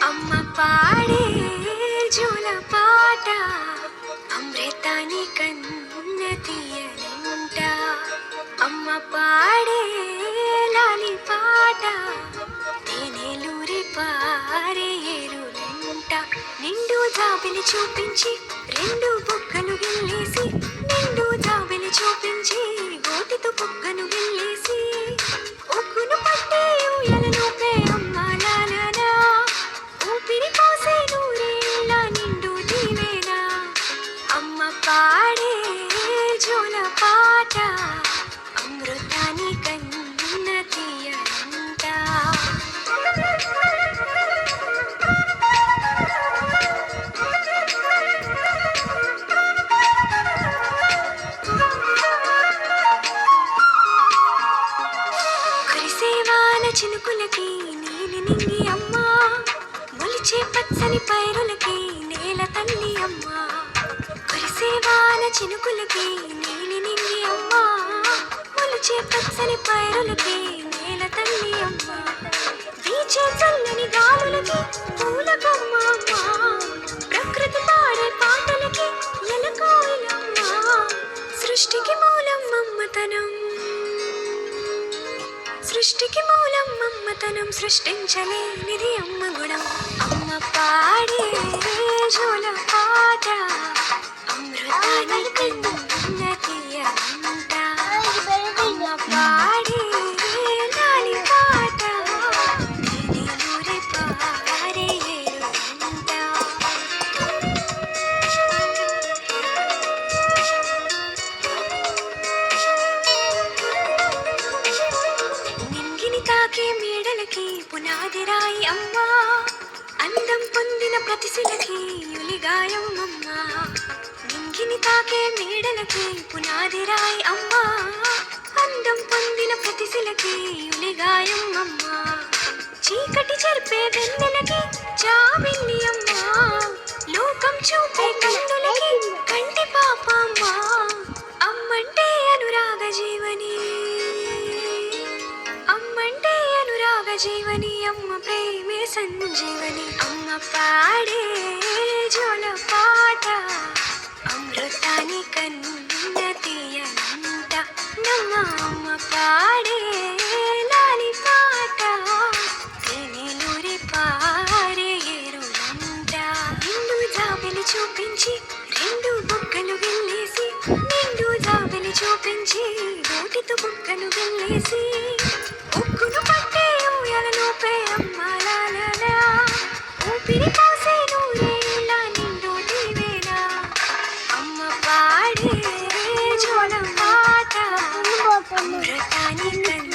అమ్మ పాడే జోల పాట అమృతాని కన్న తీయనంట. అమ్మ పాడే లాలి పాట తేనెలూరి పారే ఏరులంట. నిండు జాబిలి చూపించి రెండు బుగ్గలు గిల్లేసి, నిండు జాబిలి చూపించి గోటితో బుగ్గను గిల్లేసి, ఉక్కును పట్టే ఊయలలోపే అమ్మ లాలనా, ఊపిరి పోసే నూరేళ్ళ నిండు దీవేనా. అమ్మ పాడే జోల పాట అమృతాని కన్న తీయనంట. కురిసేవాన చినుకులకి నీలి నింగి అమ్మ, మొలిచే పచ్చని పైరులకి నేల తల్లి అమ్మ. కురిసేవాన చినుకులకి నీలి నింగి అమ్మ, మొలిచే పచ్చని పైరులకి నేల తల్లి అమ్మ. వీచే చల్లని గాలులకి పూల బొమ్మ అమ్మ, ప్రకృతి పాడే పాటలకి ఎలకోయిలమ్మ. సృష్టికి మూలం మమ్మతనం, సృష్టికి మూలం మమ్మతనం, సృష్టించలేనిది అమ్మ గుణం. అమ్మ పాడే జోల పాట అమృతాని కన్న తీయనంట. అమ్మ పాడే లాలి పాట తేనెలూరి పారే ఏరులంట. నింగిని తాకే మేడలకి పునాది రాయి అమ్మ, అందం పొందిన ప్రతిశిలకి యులిగాయం అమ్మ. నింగిని తాకే మేడలకి పునాది రాయి అమ్మ, అందం పొందిన ప్రతిశిలకి యులిగాయం అమ్మ. చీకటి చెరిపే వెన్నెలకి జాబిల్లి అమ్మ, లోకం చూపే కన్నులకి కంటి పాప అమ్మ. అమ్మంటే అనురాగ జీవని, అమ్మంటే అనురాగ జీవని, అమ్మ ప్రేమే సంజీవని. అమ్మ పాడే జోల పాట అమృతాని కన్న తీయనంట. నమ్మ అమ్మ పాడే లాలి పాట తేనెలూరి పారే ఏరులంట. నిండు జాబిలి చూపించి రెండు బుగ్గలు గిల్లేసి, నిండు జాబిలి చూపించి గోటితో బుగ్గను గిల్లేసి, ఉక్కును పట్టే ఊయలలోపే అమ్మ లాలనా, ఊపిరి పోసే నూరేళ్ళ నిండు దీవేనా. అమ్మ పాడే జోల పాట అమృతాని కన్న